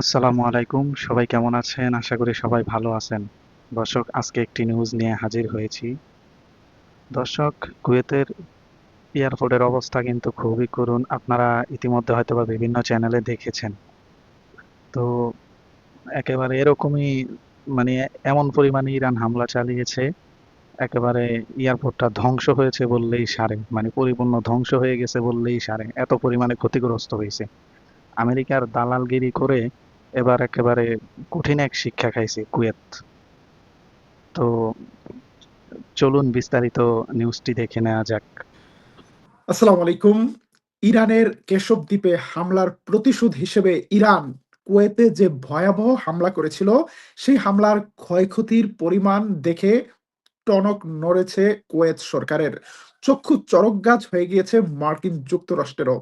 আসসালামু আলাইকুম। সবাই কেমন আছেন? আশা করি সবাই ভালো আছেন। দর্শক, আজকে একটি নিউজ নিয়ে হাজির হয়েছি। দর্শক, কুয়েতের এয়ারপোর্টের অবস্থা কিন্তু খুবই করুণ। আপনারা ইতিমধ্যে হয়তোবা বিভিন্ন চ্যানেলে দেখেছেন। তো একেবারে এরকমই, মানে এমন পরিমাণে ইরান হামলা চালিয়েছে, একেবারে এয়ারপোর্টটা ধ্বংস হয়েছে বললেই সারে। মানে পরিপূর্ণ ধ্বংস হয়ে গেছে বললেই সারে। এত পরিমাণে ক্ষতিগ্রস্ত হইছে। আমেরিকার দালালগিরি করে এবার একেবারে কঠিন এক শিক্ষা খাইছে কুয়েত। তো চলুন বিস্তারিত নিউজটি দেখে নেওয়া যাক। আসসালামু আলাইকুম। ইরানের কেশব দ্বীপে হামলার প্রতিশোধ হিসেবে ইরান কুয়েতে যে ভয়াবহ হামলা করেছিল, সেই হামলার ক্ষয়ক্ষতির পরিমাণ দেখে টনক নড়েছে কুয়েত সরকারের। চক্ষু চরকগাছ হয়ে গিয়েছে মার্কিন যুক্তরাষ্ট্রেরও।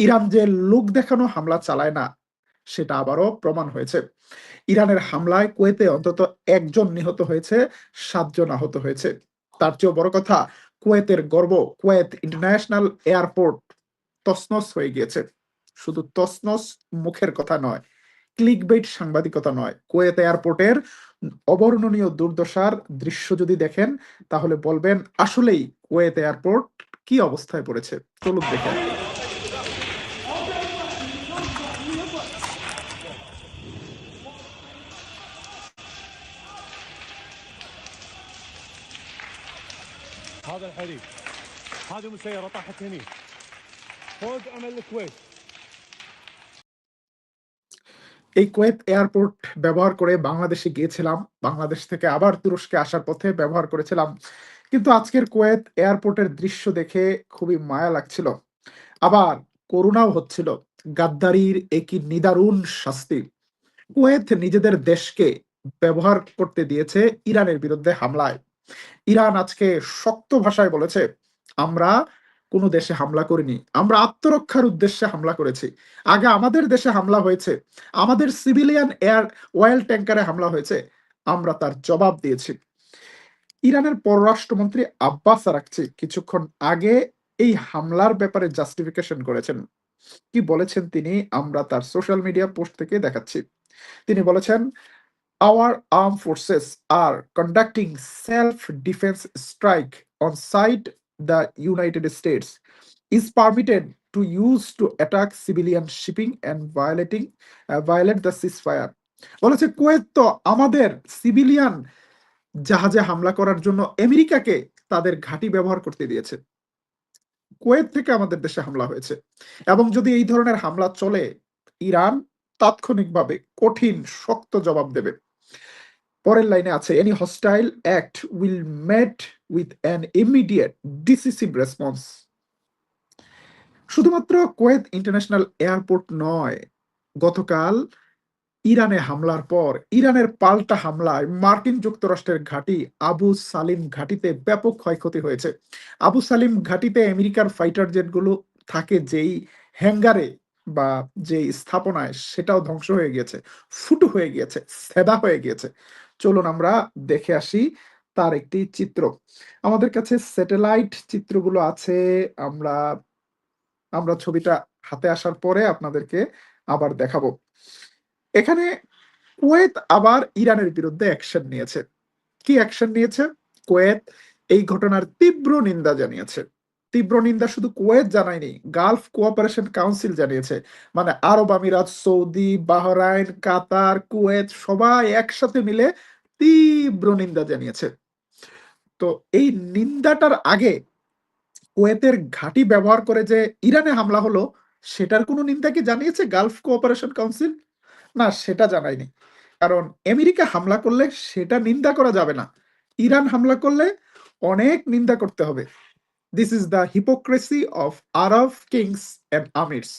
ইরান যে লোক দেখানো হামলা চালায় না, সেটা আবারও প্রমাণ হয়েছে। ইরানের হামলায় কুয়েতে অন্তত একজন নিহত হয়েছে, 7 জন আহত হয়েছে। তার চেয়েও বড় কথা, কুয়েতের গর্ব কুয়েত ইন্টারন্যাশনাল এয়ারপোর্ট তছনছ হয়ে গিয়েছে। শুধু তছনছ মুখের কথা নয়, ক্লিকবেইট সাংবাদিকতা নয়, কুয়েত এয়ারপোর্টের অবর্ণনীয় দুর্দশার দৃশ্য যদি দেখেন, তাহলে বলবেন আসলেই কুয়েত এয়ারপোর্ট কি অবস্থায় পড়েছে। চলুন দেখে আসি। هذا الحريق، هذه مسيرة طاحت هني فوق أمل الكويت. এই কুয়েত এয়ারপোর্ট ব্যবহার করে বাংলাদেশে গিয়েছিলাম। বাংলাদেশ থেকে আবার তুরস্কে আসার পথে ব্যবহার করেছিলাম। কিন্তু আজকের কুয়েত এয়ারপোর্টের দৃশ্য দেখে খুবই মায়া লাগছিল। আবার করুণাও হচ্ছিল। গাদ্দারির একই নিদারুণ শাস্তি। কুয়েত নিজেদের দেশকে ব্যবহার করতে দিয়েছে ইরানের বিরুদ্ধে হামলায়। ইরান আজকে শক্ত ভাষায় বলেছে, আমরা কোনো দেশে হামলা করিনি, আমরা আত্মরক্ষার উদ্দেশ্যে হামলা করেছি। আগে আমাদের দেশে হামলা হয়েছে, আমাদের সিভিলিয়ান এয়ার অয়েল ট্যাঙ্কারে হামলা হয়েছে, আমরা তার জবাব দিয়েছি। ইরানের পররাষ্ট্রমন্ত্রী আব্বাস আরাকচি কিছুক্ষণ আগে এই হামলার ব্যাপারে জাস্টিফিকেশন করেছেন। কি বলেছেন তিনি, আমরা তার সোশ্যাল মিডিয়া পোস্ট থেকে দেখাচ্ছি। তিনি বলেছেন, our armed forces are conducting self-defense strike on site the United States is permitted to use to attack civilian shipping and violate the ceasefire. বলেছে কুয়েত তো আমাদের সিভিলিয়ান জাহাজে হামলা করার জন্য আমেরিকাকে তাদের ঘাঁটি ব্যবহার করতে দিয়েছে। কুয়েত থেকে আমাদের দেশে হামলা হয়েছে, এবং যদি এই ধরনের হামলা চলে, ইরান তাৎক্ষণিকভাবে কঠিন শক্ত জবাব দেবে। পরের লাইনে আছে, any hostile act will mate with an immediate decisive response. শুধুমাত্র কুয়েত ইন্টারন্যাশনাল এয়ারপোর্ট নয়, গতকাল ইরানে হামলার পর ইরানের পাল্টা হামলায় মার্কিন যুক্তরাষ্ট্রের ঘাঁটি আবু সালিম ঘাঁটিতে ব্যাপক ক্ষয়ক্ষতি হয়েছে। আবু সালিম ঘাঁটিতে আমেরিকার ফাইটার জেটগুলো থাকে যেই হ্যাঙ্গারে বা যেই স্থাপনায়, সেটাও ধ্বংস হয়ে গিয়েছে, ফুটো হয়ে গিয়েছে, সেদা হয়ে গিয়েছে। চলুন আমরা দেখে আসি তার একটি চিত্র। আমাদের কাছে স্যাটেলাইট চিত্রগুলো আছে। আমরা আমরা ছবিটা হাতে আসার পরে আপনাদেরকে আবার দেখাবো। এখানে কুয়েত আবার ইরানের বিরুদ্ধে অ্যাকশন নিয়েছে। কি অ্যাকশন নিয়েছে? কুয়েত এই ঘটনার তীব্র নিন্দা জানিয়েছে। তীব্র নিন্দা শুধু কুয়েত জানায়নি, গালফ কোঅপারেশন কাউন্সিল জানিয়েছে। মানে আরব আমিরাত, সৌদি, বাহরাইন, কাতার, কুয়েত সবাই একসাথে মিলে তীব্র নিন্দা জানিয়েছে। তো এই নিন্দাটার আগে কুয়েতের ঘাঁটি ব্যবহার করে যে ইরানে হামলা হলো, সেটার কোনো নিন্দা কি জানিয়েছে গালফ কোঅপারেশন কাউন্সিল? না, সেটা জানায়নি। কারণ আমেরিকা হামলা করলে সেটা নিন্দা করা যাবে না, ইরান হামলা করলে অনেক নিন্দা করতে হবে। This is the hypocrisy of Arab kings and amirs.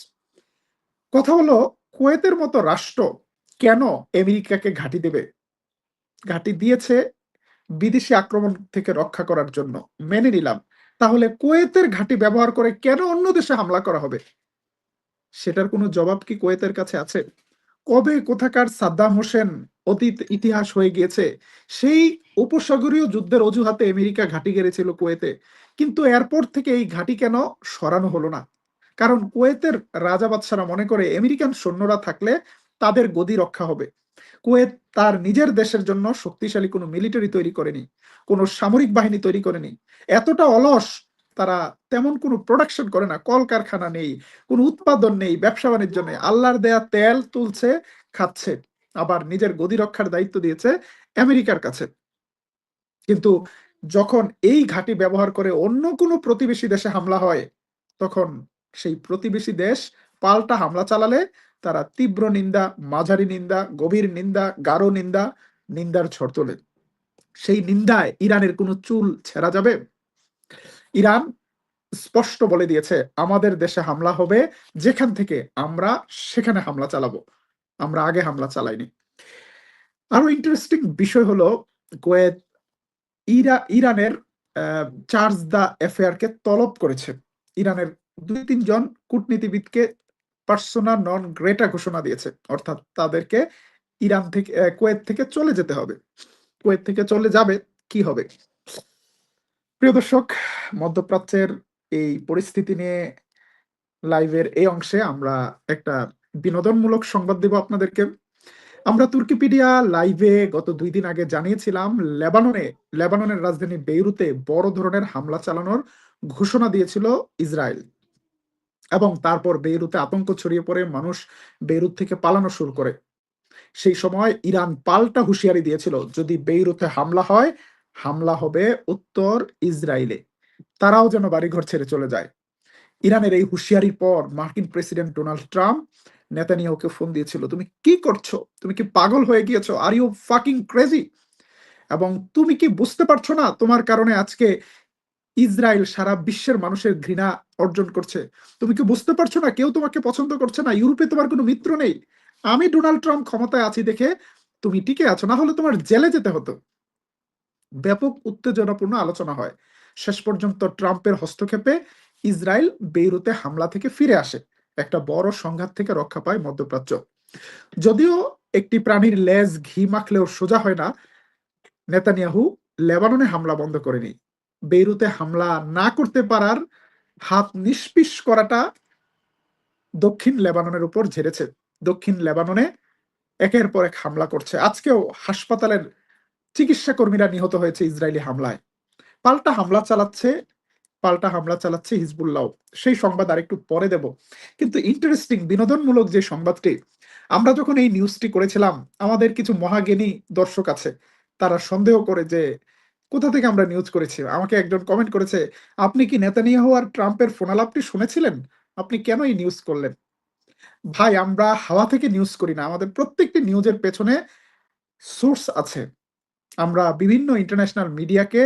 কথা হলো, কুয়েতের মতো রাষ্ট্র কেন আমেরিকাকে ঘাঁটি দেবে? ঘাঁটি দিয়েছে বিদেশি আক্রমণ থেকে রক্ষা করার জন্য, মেনে নিলাম। তাহলে কুয়েতের ঘাঁটি ব্যবহার করে কেন অন্য দেশে হামলা করা হবে? সেটার কোনো জবাব কি কুয়েতের কাছে আছে? কবে কোথাকার সাদ্দাম হোসেন অতীত ইতিহাস হয়ে গিয়েছে। সেই উপসাগরীয় যুদ্ধের অজুহাতে আমেরিকা ঘাঁটি গেড়েছিল কুয়েতে, কিন্তু এয়ারপোর্ট থেকে এই ঘাঁটি কেন সরানো হলো না? কারণ কুয়েতের রাজা বাদশারা মনে করে আমেরিকান সৈন্যরা থাকলে তাদের গদি রক্ষা হবে। কুয়েত তার নিজের দেশের জন্য শক্তিশালী কোনো মিলিটারি তৈরি করেনি, কোনো সামরিক বাহিনী তৈরি করেনি। এতটা অলস, তারা তেমন কোনো প্রোডাকশন করে না, কলকারখানা নেই, কোনো উৎপাদন নেই, ব্যবসা বাণিজ্য নেই। আল্লাহর দেয়া তেল তুলছে, খাচ্ছে, আবার নিজের গদি রক্ষার দায়িত্ব দিয়েছে আমেরিকার কাছে। কিন্তু যখন এই ঘাঁটি ব্যবহার করে অন্য কোনো প্রতিবেশী দেশে হামলা হয়, তখন সেই প্রতিবেশী দেশ পাল্টা হামলা চালালে তারা তীব্র নিন্দা, মাঝারি নিন্দা, গভীর নিন্দা, গাঢ় নিন্দা, নিন্দার ঝড় তোলে। সেই নিন্দায় ইরানের কোনো চুল ছেঁড়া যাবে? ইরান স্পষ্ট বলে দিয়েছে, আমাদের দেশে হামলা হবে যেখান থেকে, আমরা সেখানে হামলা চালাবো, আমরা আগে হামলা চালাইনি। আরো ইন্টারেস্টিং বিষয় হলো, কুয়েত ইরানের চার্জ দ্য অ্যাফেয়ারকে তলব করেছে। ইরানের ২-৩ জন কূটনীতিবিদকে পার্সোনা নন গ্রেটা ঘোষণা দিয়েছে, অর্থাৎ তাদেরকে ইরান থেকে কুয়েত থেকে চলে যেতে হবে। কুয়েত থেকে চলে যাবে, কি হবে? প্রিয় দর্শক, মধ্যপ্রাচ্যের এই পরিস্থিতি নিয়ে লাইভের এই অংশে আমরা একটা বিনোদনমূলক সংবাদ দেব আপনাদেরকে। আমরা তুর্কিপিডিয়া লাইভে গত 2 দিন আগে জানিয়েছিলাম, লেবাননের রাজধানী বেইরুতে বড় ধরনের হামলা চালানোর ঘোষণা দিয়েছিল ইসরায়েল, এবং তারপর বেইরুতে আতঙ্ক ছড়িয়ে পড়ে, মানুষ বেইরুত থেকে পালানো শুরু করে। সেই সময় ইরান পাল্টা হুঁশিয়ারি দিয়েছিল, যদি বেইরুতে হামলা হয়, হামলা হবে উত্তর ইসরায়েলে, তারাও যেন বাড়িঘর ছেড়ে চলে যায়। ইরানের এই হুঁশিয়ারির পর মার্কিন প্রেসিডেন্ট ডোনাল্ড ট্রাম্প নেতানিয়াহুকে ফোন দিয়েছিল, তুমি কি করছো? তুমি কি পাগল হয়ে গিয়েছো? Are you fucking crazy? এবং তুমি কি বুঝতে পারছো না, তোমার কারণে আজকে ইসরায়েল সারা বিশ্বের মানুষের ঘৃণা অর্জন করছে? তুমি কি বুঝতে পারছো না, কেউ তোমাকে পছন্দ করছে না, ইউরোপে তোমার কোনো মিত্র নেই, আমি ডোনাল্ড ট্রাম্প ক্ষমতায় আছি দেখে তুমি টিকে আছো, না হলে তোমার জেলে যেতে হতো। ব্যাপক উত্তেজনাপূর্ণ আলোচনা হয়। শেষ পর্যন্ত ট্রাম্পের হস্তক্ষেপে ইসরায়েল বেইরুতে হামলা থেকে ফিরে আসে, একটা বড় সংঘাত থেকে রক্ষা পায় মধ্যপ্রাচ্য। যদিও একটি প্রাণীর লেজ ঘি মাখলেও সোজা হয় না, নেতানিয়াহু লেবাননে হামলা বন্ধ করেনি। বেইরুতে হামলা না করতে পারার হাত নিষ্পিস করাটা দক্ষিণ লেবাননের উপর ঝেড়েছে। দক্ষিণ লেবাননে একের পর এক হামলা করছে। আজকেও হাসপাতালের চিকিৎসা কর্মীরা নিহত হয়েছে ইসরায়েলি হামলায়। পাল্টা হামলা চালাচ্ছে হিজবুল্লাহ। সেই সংবাদ আরেকটু পরে দেব। কিন্তু ইন্টারেস্টিং, বিনোদনমূলক যে সংবাদটি, আমরা যখন এই নিউজটি করেছিলাম, আমাদের কিছু মহাজ্ঞানী দর্শক আছে, তারা সন্দেহ করে যে কোথা থেকে আমরা নিউজ করেছি। আমাকে একজন কমেন্ট করেছে, আপনি কি নেতানিয়াহু আর ট্রাম্পের ফোনালাপটি শুনেছিলেন? আপনি কেন এই নিউজ করলেন? ভাই, আমরা হাওয়া থেকে নিউজ করি না, আমাদের প্রত্যেকটি নিউজের পেছনে সোর্স আছে। আমরা বিভিন্ন ইন্টারন্যাশনাল মিডিয়াকে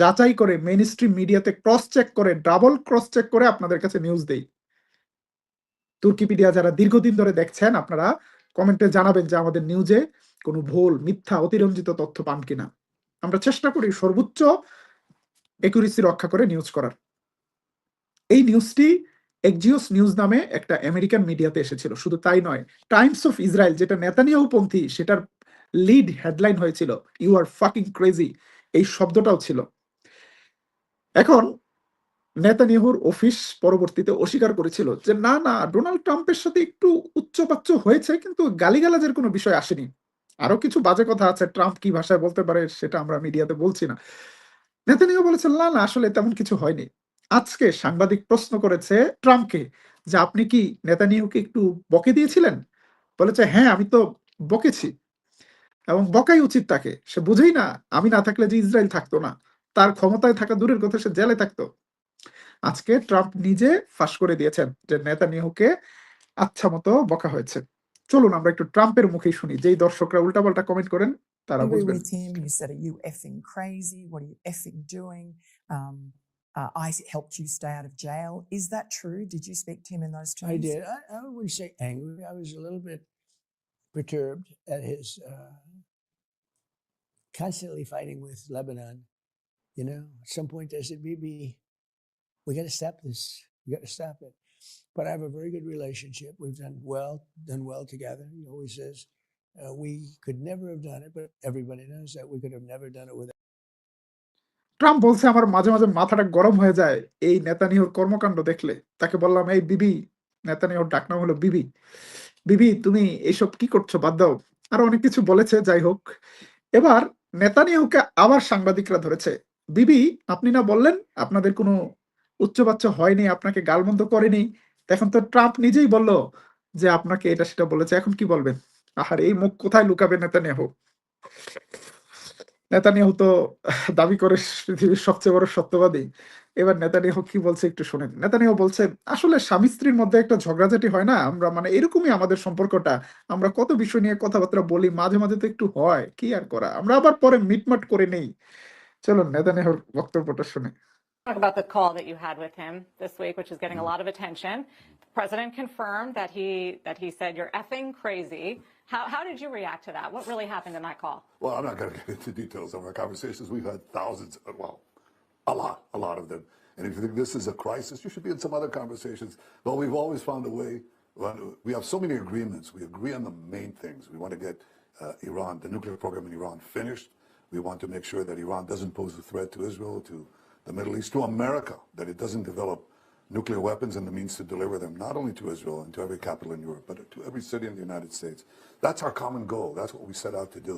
যাচাই করে, মেইনস্ট্রিম মিডিয়াতে ক্রস চেক করে, ডাবল ক্রস চেক করে আপনাদের কাছে নিউজ দেই। তুর্কিপিডিয়া যারা দীর্ঘদিন ধরে দেখছেন, আপনারা কমেন্টে জানাবেন যে আমাদের নিউজে কোনো ভুল, মিথ্যা, অতিরঞ্জিত তথ্য পান কিনা। আমরা চেষ্টা করি সর্বোচ্চ একুরেসি রক্ষা করে নিউজ করার। এই নিউজটি এক্সিওস নিউজ নামে একটা আমেরিকান মিডিয়াতে এসেছিল। শুধু তাই নয়, টাইমস অফ ইসরায়েল, যেটা নেতানিয়াহু পন্থী, সেটার লিড হেডলাইন হয়েছিল ইউ আর ফাকিং ক্রেজি, এই শব্দটাও ছিল। এখন নেতানিয়াহুর অফিস পরবর্তীতে অস্বীকার করেছিল যে না না, ডোনাল্ড ট্রাম্পের সাথে একটু উচ্চবাচ্য হয়েছে, কিন্তু গালিগালাজের কোনো বিষয় আসেনি। আরো কিছু বাজে কথা আছে, ট্রাম্প কি ভাষায় বলতে পারে সেটা আমরা মিডিয়াতে বলছি না। নেতানিয়াহু বলেছেন না না, আসলে তেমন কিছু হয়নি। আজকে সাংবাদিক প্রশ্ন করেছে ট্রাম্পকে যে আপনি কি নেতানিয়াহুকে একটু বকে দিয়েছিলেন? বলেছে হ্যাঁ, আমি তো বকেছি, এবং বকাই উচিত তাকে। সে বুঝেই না, আমি না থাকলে যে ইসরায়েল থাকতো না, তার ক্ষমতায় থাকা দূরের কথা, সে জেলে থাকতো। আজকে ট্রাম্প নিজে ফাঁস করে দিয়েছেন যে নেতানিয়াহুকে আচ্ছা মতো বকা হয়েছে। চলুন আমরা একটু ট্রাম্পের মুখেই শুনি, যেই দর্শকরা উল্টাপাল্টা কমেন্ট করেন তারা angry বুঝবেন। with him. You said, "Are you effing crazy? What are you effing doing? I helped you stay out of jail." Is that true? Did you speak to him in those terms? I did. I wouldn't say angry. I was a little bit perturbed at his constantly fighting with Lebanon. You know, at some point I said, Bibi, we got to stop this. We got to stop it. But I have a very good relationship. We've done well together. He always says we could never have done it, but everybody knows that we could have never done it without. Trump বলছে, আমার মাঝে মাঝে মাথাটা গরম হয়ে যায় এই নেতানিয়াহুর কর্মকাণ্ড দেখলে। তাকে বললাম, এই বিবি, নেতানিয়াহুর ডাকনাম হলো বিবি, বিবি তুমি এসব কি করছো, বাদ দাও। আরো অনেক কিছু বলেছে, যাই হোক। এবার নেতানিয়াহুকে আবার সাংবাদিকরা ধরেছে। বিবি, আপনি না বললেন আপনাদের কোনো উচ্চবাচ্য হয়নি, আপনাকে গালমন্দ করেনি? তো এখন তো ট্রাম্প নিজেই বলল যে আপনাকে এটা সেটা বলেছে, এখন কি বলবেন? আহার, এই মুখ কোথায় লুকাবে নেতানিয়াহু? নেতানিয়াহু তো দাবি করে পৃথিবীর সবচেয়ে বড় সত্যবাদী। এবার নেতানিয়াহু কি বলছে একটু শোনেন। নেতানিয়াহু বলছে, আসলে স্বামী স্ত্রীর মধ্যে একটা ঝগড়াঝাটি হয় না, আমরা মানে এরকমই আমাদের সম্পর্কটা। আমরা কত বিষয় নিয়ে কথাবার্তা বলি, মাঝে মাঝে তো একটু হয়, কি আর করা, আমরা আবার পরে মিটমাট করে নেই। চলুন নেতানিয়াহুর বক্তব্যটা শুনে। Talk about the call that you had with him this week, which is getting a lot of attention. The president confirmed that he said you're effing crazy. How did you react to that? What really happened in that call? Well, I'm not going to get into details of our conversations. We've had thousands, well, a lot of them. And if you think this is a crisis, you should be in some other conversations. But we've always found a way. We have so many agreements. We agree on the main things. We want to get Iran, the nuclear program in Iran, finished. We want to make sure that Iran doesn't pose a threat to Israel, to the Middle East, to America, that it doesn't develop nuclear weapons and the means to deliver them, not only to Israel and to every capital in Europe, but to every city in the United States. That's our common goal. That's what we set out to do.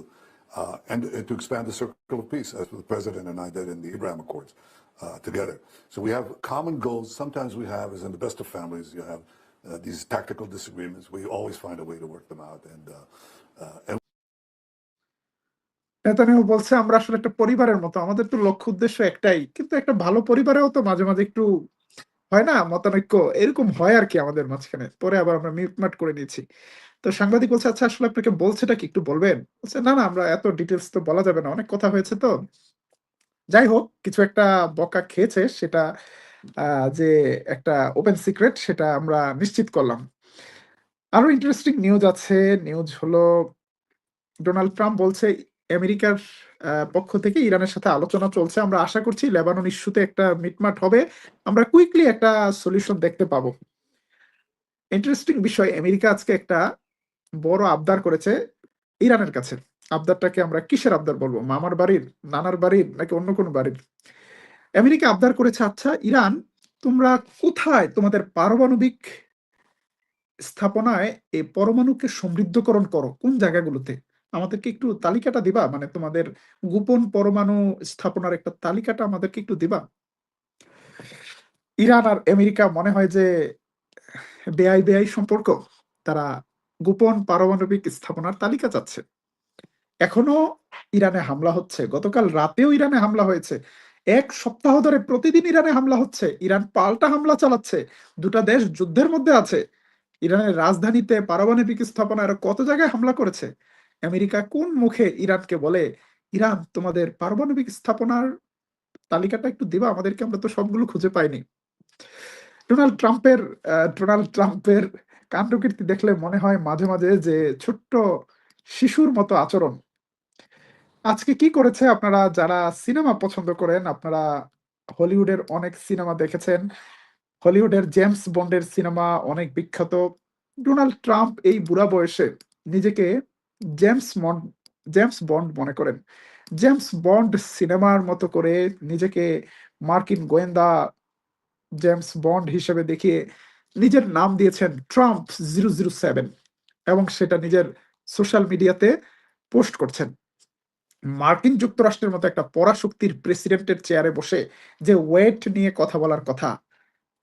And to expand the circle of peace, as the president and I did in the Abraham Accords together. So we have common goals. Sometimes we have, as in the best of families, you have these tactical disagreements. We always find a way to work them out. And Netanyahu বলছে, আমরা আসলে একটা পরিবারের মতো, আমাদের তো লক্ষ্য উদ্দেশ্য একটাই, কিন্তু একটা ভালো পরিবারেও তো মাঝে মাঝে একটু হয় না মতানৈক্য, এরকম হয় আর কি আমাদের মাঝখানে, পরে আবার আমরা মিটমাট করে নিয়েছি। তো সাংবাদিক বলছে, আচ্ছা আসলে আপনাকে বলছেটা কি একটু বলবেন? বলছে, না না, আমরা এত ডিটেলস তো বলা যাবে না, অনেক কথা হয়েছে তো। যাই হোক, কিছু একটা বকা খেয়েছে, সেটা যে একটা ওপেন সিক্রেট, সেটা আমরা নিশ্চিত করলাম। আরো ইন্টারেস্টিং নিউজ আছে। নিউজ হলো, ডোনাল্ড ট্রাম্প বলছে আমেরিকার পক্ষ থেকে ইরানের সাথে আলোচনা চলছে। আমরা আশা করছি লেবানন ইস্যুতে একটা মিটমাট হবে, আমরা কুইকলি একটা সলিউশন দেখতে পাবো। ইন্টারেস্টিং বিষয়, আমেরিকা আজকে একটা বড় আবদার করেছে ইরানের কাছে। আবদারটাকে আমরা কিসের আবদার বলবো? মামার বাড়ির, নানার বাড়ির, নাকি অন্য কোনো বাড়ির? আমেরিকা আবদার করেছে, আচ্ছা ইরান, তোমরা কোথায় তোমাদের পারমাণবিক স্থাপনায় এই পরমাণুকে সমৃদ্ধকরণ করো, কোন জায়গাগুলোতে? আমাদেরকে একটু তালিকাটা দিবা, মানে তোমাদের গোপন পরমাণু স্থাপনার একটা তালিকাটা আমাদেরকে একটু দিবা। ইরান আর আমেরিকা মনে হয় যে বেআই বেআই সম্পর্ক, তারা গোপন পারমাণবিক স্থাপনার তালিকা চাচ্ছে। এখনো ইরানে হামলা হচ্ছে, গতকাল রাতেও ইরানে হামলা হয়েছে, এক সপ্তাহ ধরে প্রতিদিন ইরানে হামলা হচ্ছে, ইরান পাল্টা হামলা চালাচ্ছে, দুটা দেশ যুদ্ধের মধ্যে আছে। ইরানের রাজধানীতে পারমাণবিক স্থাপনা এরা কত জায়গায় হামলা করেছে। আমেরিকা কোন মুখে ইরানকে বলে, ইরান তোমাদের পারমাণবিক স্থাপনার তালিকাটা একটু দিবা আমাদেরকে, আমরা তো সবগুলো খুঁজে পাইনি। ডোনাল্ড ট্রাম্পের কাণ্ডকীর্তি দেখলে মনে হয় মাঝে মাঝে যে ছোট্ট শিশুর মতো আচরণ। আজকে কি করেছে, আপনারা যারা সিনেমা পছন্দ করেন, আপনারা হলিউডের অনেক সিনেমা দেখেছেন, হলিউডের জেমস বন্ডের সিনেমা অনেক বিখ্যাত। ডোনাল্ড ট্রাম্প এই বুড়া বয়সে নিজেকে জেমস বন্ড জেমস বন্ড মনে করেন। জেমস বন্ড সিনেমার মতো করে নিজেকে মার্কিন গোয়েন্দা জেমস বন্ড হিসেবে দেখিয়ে নিজের নাম দিয়েছেন ট্রাম্প 007, এবং সেটা নিজের সোশ্যাল মিডিয়াতে পোস্ট করছেন। মার্কিন যুক্তরাষ্ট্রের মতো একটা পরাশক্তির প্রেসিডেন্টের চেয়ারে বসে যে ওয়েট নিয়ে কথা বলার কথা,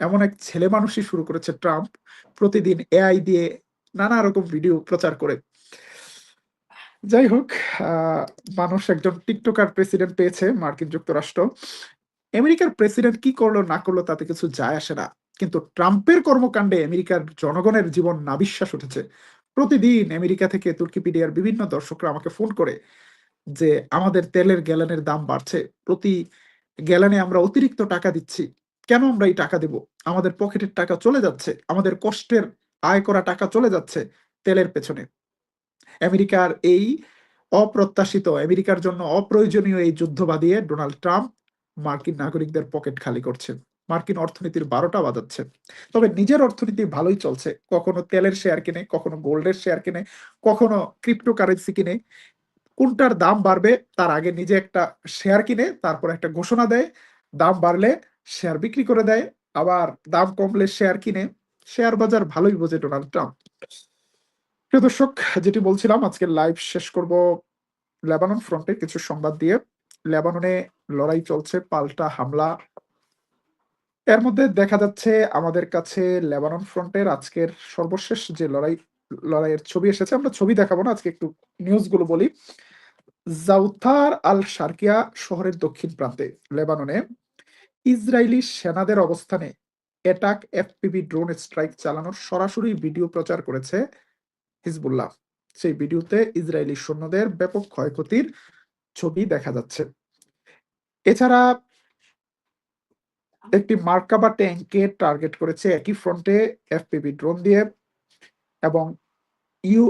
এমন এক ছেলে মানুষই শুরু করেছে ট্রাম্প, প্রতিদিন এআই দিয়ে নানা রকম ভিডিও প্রচার করে। যাই হোক, মানুষ একজন টিকটকার প্রেসিডেন্ট পেয়েছে মার্কিন যুক্তরাষ্ট্র। আমেরিকার প্রেসিডেন্ট কি করলো না করলো তাতে কিছু যায় আসে না, কিন্তু ট্রাম্পের কর্মকাণ্ডে আমেরিকার জনগণের জীবন নাবিশ্বাস উঠেছে। প্রতিদিন আমেরিকা থেকে তুর্কিপিডিয়ার বিভিন্ন দর্শকরা আমাকে ফোন করে যে আমাদের তেলের গ্যালনের দাম বাড়ছে, প্রতি গ্যালনে আমরা অতিরিক্ত টাকা দিচ্ছি, কেন আমরা এই টাকা দেব? আমাদের পকেটের টাকা চলে যাচ্ছে, আমাদের কষ্টের আয় করা টাকা চলে যাচ্ছে তেলের পেছনে। আমেরিকার এই অপ্রত্যাশিত, আমেরিকার জন্য অপ্রয়োজনীয় এই যুদ্ধ বাদিয়ে ডোনাল্ড ট্রাম্প মার্কিন নাগরিকদের পকেট খালি করছেন, মার্কিন অর্থনীতির 12টা বাজাচ্ছে। তবে নিজের অর্থনীতি ভালোই চলছে, কখনো তেলের শেয়ার কিনে, কখনো গোল্ডের শেয়ার কিনে, কখনো ক্রিপ্টোকারেন্সি কিনে। কোনটার দাম বাড়বে তার আগে নিজে একটা শেয়ার কিনে, তারপর একটা ঘোষণা দেয়, দাম বাড়লে শেয়ার বিক্রি করে দেয়, আবার দাম কমলে শেয়ার কিনে। শেয়ার বাজার ভালোই বোঝে ডোনাল্ড ট্রাম্প। প্রিয় দর্শক, যেটি বলছিলাম আজকের লাইভ শেষ করব লেবানন ফ্রন্টে কিছু সংবাদ দিয়ে। লেবাননে লড়াই চলছে, পাল্টা হামলা। এর মধ্যে দেখা যাচ্ছে আমাদের কাছে লেবানন ফ্রন্টের আজকের সর্বশেষ যে লড়াইয়ের ছবি এসেছে। আমরা ছবি দেখাবো না, আজকে একটু নিউজগুলো বলি। জাউতার আল শারকিয়া শহরের দক্ষিণ প্রান্তে লেবাননে ইসরায়েলি সেনাদের অবস্থানে অ্যাটাক এফপিভি ড্রোন স্ট্রাইক চালানোর সরাসরি ভিডিও প্রচার করেছে হিজবুল্লাহ। সেই ভিডিওতে ইসরায়েলি সৈন্যদের ব্যাপক ক্ষয়ক্ষতির ছবি দেখা যাচ্ছে। এছাড়া একটি মার্কাবা ট্যাঙ্কে টার্গেট করেছে একই ফ্রন্টে এফপিভি ড্রোন দিয়ে, এবং ইউ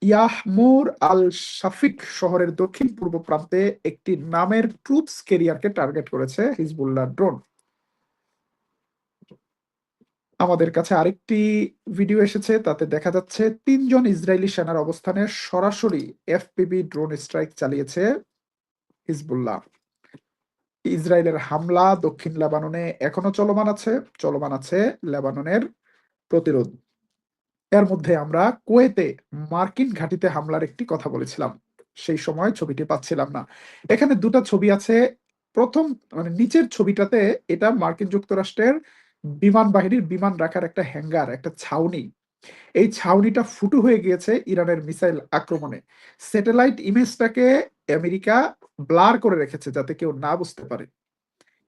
ইয়াহমুর আল শাফিক শহরের দক্ষিণ পূর্ব প্রান্তে একটি নামের ট্রুপস ক্যারিয়ারকে টার্গেট করেছে হিজবুল্লাহ ড্রোন। আমাদের কাছে আরেকটি ভিডিও এসেছে, তাতে দেখা যাচ্ছে ৩ জন ইসরায়েলি সেনার অবস্থানে সরাসরি এফপিভি ড্রোন স্ট্রাইক চালিয়েছে হিজবুল্লাহ। ইসরায়েলের হামলা দক্ষিণ লেবাননে এখনো চলমান আছে লেবাননের প্রতিরোধ। এর মধ্যে আমরা কুয়েতে মার্কিন ঘাঁটিতে হামলার একটি কথা বলেছিলাম, সেই সময় ছবিটি পাচ্ছিলাম না। এখানে দুটো ছবি আছে। প্রথম মানে নিচের ছবিটাতে এটা মার্কিন যুক্তরাষ্ট্রের বিমান বাহিনীর বিমান রাখার একটা হ্যাঙ্গার, একটা ছাউনি। এই ছাউনিটা ফুটো হয়ে গিয়েছে ইরানের মিসাইল আক্রমণে। স্যাটেলাইট ইমেজটাকে আমেরিকা ব্লার করে রেখেছে যাতে কেউ না বুঝতে পারে,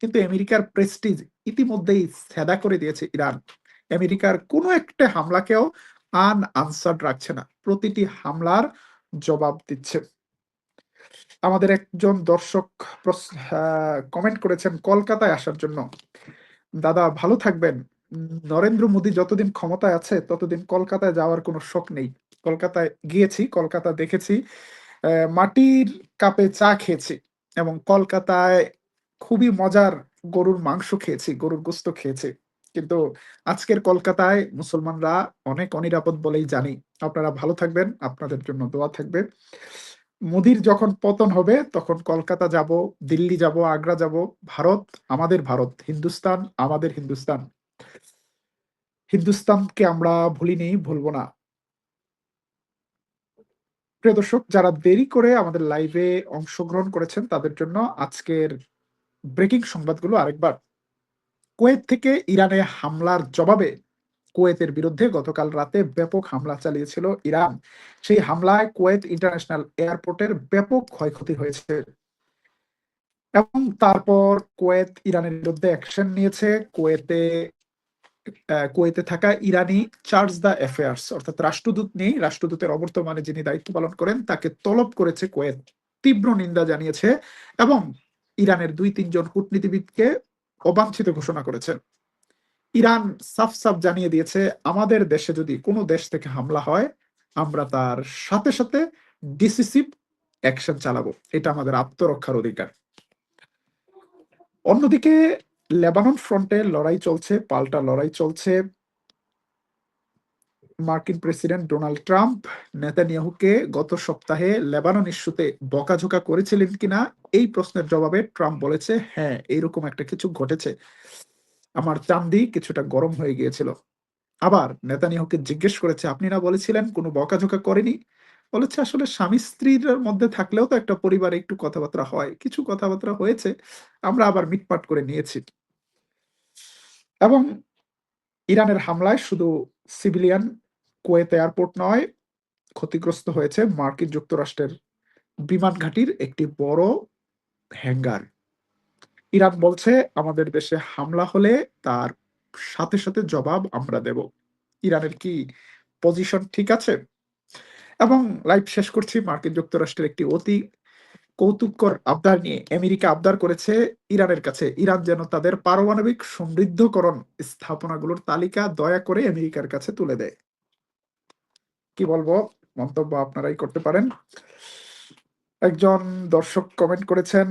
কিন্তু আমেরিকার প্রেস্টিজ ইতিমধ্যেই সেদা করে দিয়েছে ইরান। আমেরিকার কোনো একটা হামলাকেও আনসার্ড রাখছে না, প্রতিটি হামলার জবাব দিচ্ছে। আমাদের একজন দর্শক কমেন্ট করেছেন কলকাতায় আসার জন্য। দাদা ভালো থাকবেন। নরেন্দ্র মোদী যতদিন ক্ষমতায় আছে ততদিন কলকাতায় যাওয়ার কোনো শখ নেই। কলকাতায় গিয়েছি, কলকাতা দেখেছি, মাটির কাপে চা খেয়েছি, এবং কলকাতায় খুবই মজার গরুর মাংস খেয়েছি, গরুর গোস্ত খেয়েছি। কিন্তু আজকের কলকাতায় মুসলমানরা অনেক অনিরাপদ বলেই জানি। আপনারা ভালো থাকবেন, আপনাদের জন্য দোয়া থাকবে। মোদির যখন পতন হবে তখন কলকাতা যাব, দিল্লি যাব, আগ্রা যাব। ভারত আমাদের ভারত, হিন্দুস্তান আমাদের হিন্দুস্তান। হিন্দুস্তানকে আমরা ভুলিনি, ভুলবো না। প্রিয় দর্শক, যারা দেরি করে আমাদের লাইভে অংশগ্রহণ করেছেন তাদের জন্য আজকের ব্রেকিং সংবাদগুলো আরেকবার। কুয়েত থেকে ইরানে হামলার জবাবে কুয়েতের বিরুদ্ধে গতকাল রাতে ব্যাপক হামলা চালিয়েছিল ইরান। সেই হামলায় কুয়েত ইন্টারন্যাশনাল এয়ারপোর্টের ব্যাপক ক্ষয়ক্ষতি হয়েছে, এবং তারপর কুয়েত ইরানের বিরুদ্ধে অ্যাকশন নিয়েছে। কুয়েতে থাকা ইরানি চার্জ দ্য অ্যাফেয়ার্স, অর্থাৎ রাষ্ট্রদূত নেই, রাষ্ট্রদূতের অবর্তমানে যিনি দায়িত্ব পালন করেন তাকে তলব করেছে কুয়েত। তীব্র নিন্দা জানিয়েছে এবং ইরানের ২-৩ জন কূটনীতিবিদকে অবাঞ্ছিত ঘোষণা করেছে। ইরান সাফ সাফ জানিয়ে দিয়েছে, আমাদের দেশে যদি কোনো দেশ থেকে হামলা হয় আমরা তার সাথে সাথে ডিসিসিভ অ্যাকশন চালাবো, এটা আমাদের আত্মরক্ষার অধিকার। অন্যদিকে লেবানন ফ্রন্টে লড়াই চলছে, পাল্টা লড়াই চলছে। মার্কিন প্রেসিডেন্ট ডোনাল্ড ট্রাম্প নেতানিয়াহুকে গত সপ্তাহে লেবানন ইস্যুতে বকাঝোকা করেছিলেন কিনা এই প্রশ্নের জবাবে ট্রাম্প বলেছে, হ্যাঁ এইরকম একটা কিছু ঘটেছে, আমার চান্দি কিছুটা গরম হয়ে গিয়েছিল। আবার নেতানিয়াহুকে জিজ্ঞেস করেছে, আপনি না বলেছিলেন কোনো বকাঝোকা করেনি? বলেছে, আসলে স্বামী স্ত্রীর মধ্যে থাকলেও তো একটা পরিবারে একটু কথাবার্তা হয়, কিছু কথাবার্তা হয়েছে, আমরা আবার মিটমাট করে নিয়েছি। এবং ইরানের হামলায় শুধু সিভিলিয়ান কুয়েত এয়ারপোর্ট নয়, ক্ষতিগ্রস্ত হয়েছে মার্কিন যুক্তরাষ্ট্রের বিমান ঘাঁটির একটি বড় হ্যাঙ্গার। ইরান বলছে, আমাদের দেশে হামলা হলে তার সাথে সাথে জবাব আমরা দেব। ইরানের কি পজিশন ঠিক আছে? এবং লাইভ শেষ করছি মার্কিন যুক্তরাষ্ট্রের একটি অতি কৌতুককর আবদার নিয়ে। আমেরিকা আবদার করেছে ইরানের কাছে, ইরান যেন তাদের পারমাণবিক সমৃদ্ধকরণ স্থাপনাগুলোর তালিকা দয়া করে আমেরিকার কাছে তুলে দেয়। কি বলবো, মন্তব্য আপনারাই করতে পারেন। একজন দর্শক কমেন্ট করেছেন,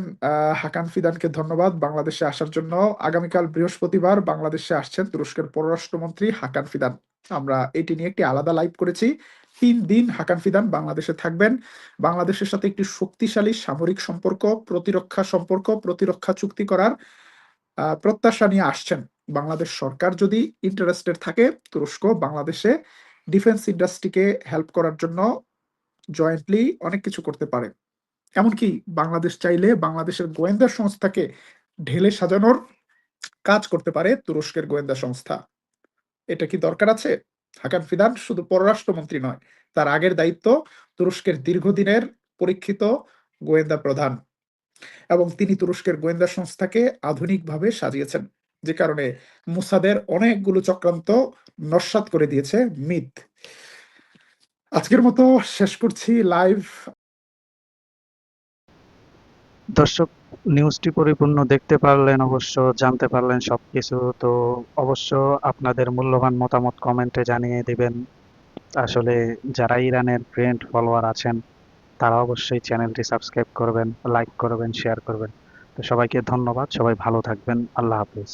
হাকান ফিদানকে ধন্যবাদ বাংলাদেশে আসার জন্য। আগামীকাল বৃহস্পতিবার বাংলাদেশে আসছেন তুরস্কের পররাষ্ট্রমন্ত্রী হাকান ফিদান। আমরা এটি নিয়ে একটি আলাদা লাইভ করেছি। ৩ দিন হাকান ফিদান বাংলাদেশে থাকবেন। বাংলাদেশের সাথে একটি শক্তিশালী সামরিক সম্পর্ক, প্রতিরক্ষা চুক্তি করার প্রত্যাশা নিয়ে আসছেন। বাংলাদেশ সরকার যদি ইন্টারেস্টেড থাকে, তুরস্ক বাংলাদেশে ডিফেন্স ইন্ডাস্ট্রিকে হেল্প করার জন্য জয়েন্টলি অনেক কিছু করতে পারে। এমনকি বাংলাদেশ চাইলে বাংলাদেশের গোয়েন্দা সংস্থাকে ঢেলে সাজানোর কাজ করতে পারে তুরস্কের গোয়েন্দা সংস্থা। এটা কি দরকার আছে? হাকান ফিদান শুধু পররাষ্ট্রমন্ত্রী নয়, তার আগের দায়িত্ব তুরস্কের দীর্ঘদিনের পরীক্ষিত গোয়েন্দা প্রধান, এবং তিনি তুরস্কের গোয়েন্দা সংস্থাকে আধুনিকভাবে সাজিয়েছেন, যে কারণে মুসাদের অনেকগুলো চক্রান্ত নস্যাৎ করে দিয়েছে মিথ। আজকের মতো শেষ করছি লাইভ। দর্শক, নিউজটি পরিপূর্ণ দেখতে পারলেন, অবশ্য জানতে পারলেন সবকিছু। তো অবশ্য আপনাদের মূল্যবান মতামত কমেন্টে জানিয়ে দিবেন। আসলে যারা ইরানের ফ্রেন্ড ফলোয়ার আছেন তারা অবশ্যই চ্যানেলটি সাবস্ক্রাইব করবেন, লাইক করবেন, শেয়ার করবেন। তো সবাইকে ধন্যবাদ, সবাই ভালো থাকবেন, আল্লাহ হাফিজ।